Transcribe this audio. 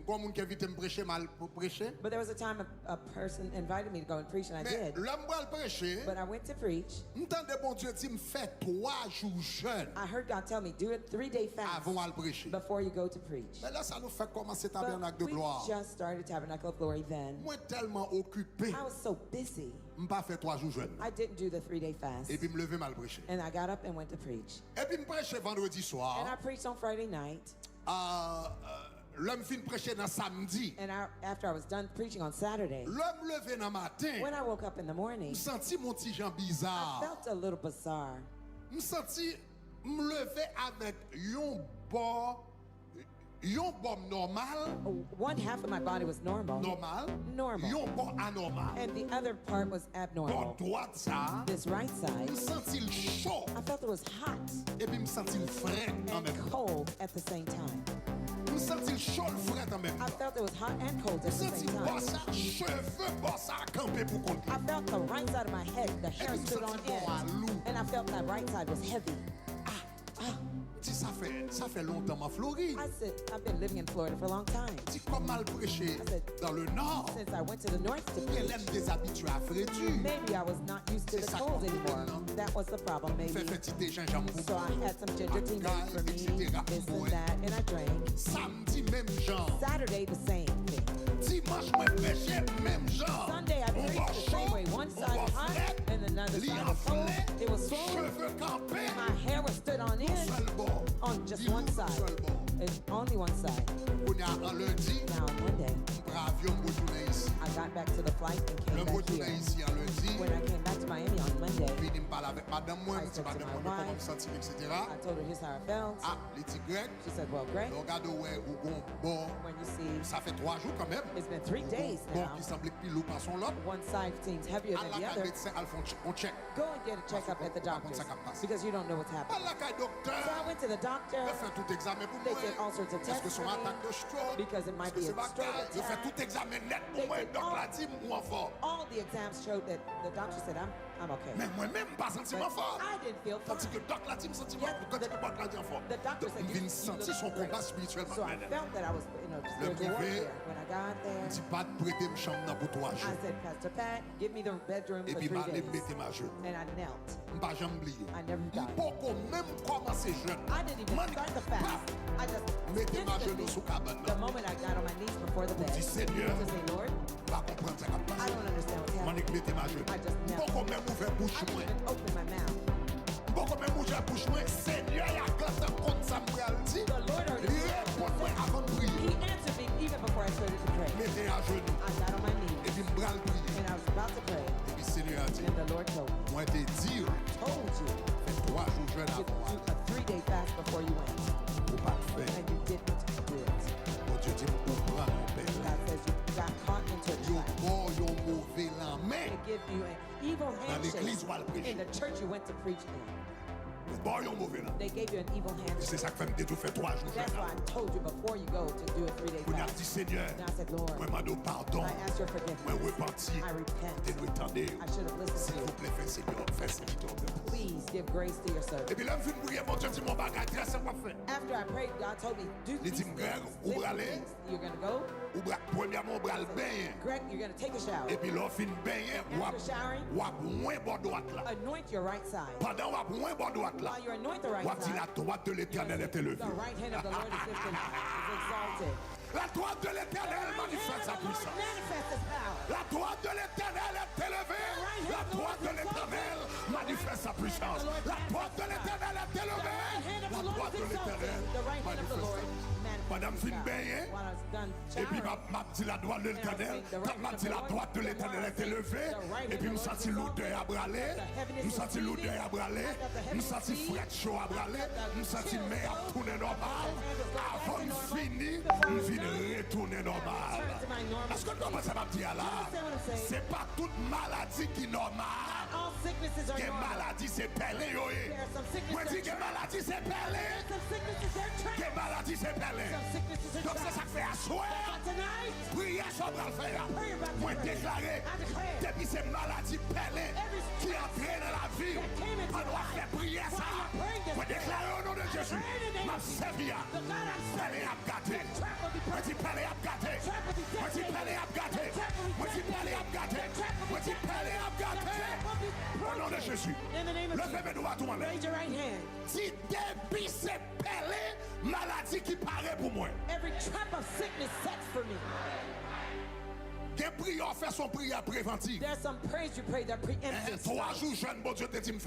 But there was a time a person invited me to go and preach, and I did. But I went to preach. I heard God tell me, do a 3-day fast before you go to preach. But we just started Tabernacle of Glory then. I was so busy. I didn't do the 3-day fast. And I got up and went to preach. And I preached on Friday night. And after I was done preaching on Saturday, when I woke up in the morning, I felt a little bizarre. One half of my body was normal. Normal. And the other part was abnormal. This right side, I felt it was hot and cold at the same time. I felt it was hot and cold at the same time. I felt the right side of my head, the hair stood on end, and I felt that right side was heavy. Ça fait longtemps en Floride. I said, I've been living in Florida for a long time. Tu comme mal prêché dans le nord. Since I went to the north to preach, maybe I was not used to the cold anymore. That was the problem, maybe. So I had some ginger tea made for me, this and that, and I drank. Saturday, the same thing. Sunday, I preached the same way. One side hot and another side was cold. It was swollen. My hair was stood on end. On just one side. It's only one side. Now on Monday, I got back to the flight and came back here. When I came back to Miami on Monday, I spoke to my wife. I told her here's how I felt. She said, well, Greg, when you see, it's been 3 days now. One side seems heavier than the other. Go and get a checkup at the doctor's because you don't know what's happening. So I went to the doctor. They did all sorts of tests for me because it might be a stroke attack. All the exams showed that the doctor said I'm okay. But I didn't feel fine. The doctor said you look great. So I felt that I was spiritual warfare. When I got there, I said, Pastor Pat, give me the bedroom for 3 days. And I knelt. I never forgot. I didn't even start the fast. I just instantly, the moment I got on my knees before the bed, to say, Lord, I don't understand what's happening. I just knelt. I didn't even open my mouth. The Lord already He answered me even before I started to pray. I got on my knees and I was about to pray. And the Lord told me, I told you to do a 3-day fast before you went. And you didn't do it. God says you got caught into the trap. They give you an evil handshake in the church you went to preach in. They gave you an evil handshake. That's why I told you before you go to do a 3-day fast. And I said, Lord, I ask your forgiveness. I repent. I should have listened to you. Please give grace to your servant. After I prayed, God told me, do these things. You're going to go. Greg, you're going to take a shower. After showering, anoint your right side. While you anoint the right side, the right hand of the Lord is exalted. La droite de l'Éternel manifeste sa puissance. La droite de l'Éternel est élevée. La droite de l'Éternel manifeste sa puissance. La droite de l'Éternel est élevée. La droite de l'Éternel manifeste sa puissance. Madame fin baigner. Et puis m'a dit la droite de l'Éternel. M'a dit la droite de l'Éternel est élevée. Et puis me senti l'odeur à braler. Me senti l'odeur à braler. Me senti fret chaud à braler. Me senti mer à tourner normal. Avant de finir, retourner normal. Est-ce que tu comprends ça, ma petite là? C'est pas toute maladie qui est normale. Quelle maladie c'est pelé, moi dis que maladie c'est pelé. Quelle maladie c'est pelé. Donc c'est ça que fait à soir. Prière sur le faire. Moi déclarer. Depuis ces maladies pelées qui entraînent dans la vie, on doit faire prière ça. Moi déclarer au nom de Jésus. Ma servia. Pelé a gâté. Petit pelé a gâté. Jésus. In the name of Levez mes doigts tout le monde. raise your right hand. Si depuis c'est pelé, maladie qui paraît pour moi. Every trap of sickness set for me. Des prières fait son prière préventive. There's some praise you pray that preemptive. 3 jours jeune, bon Dieu te dit me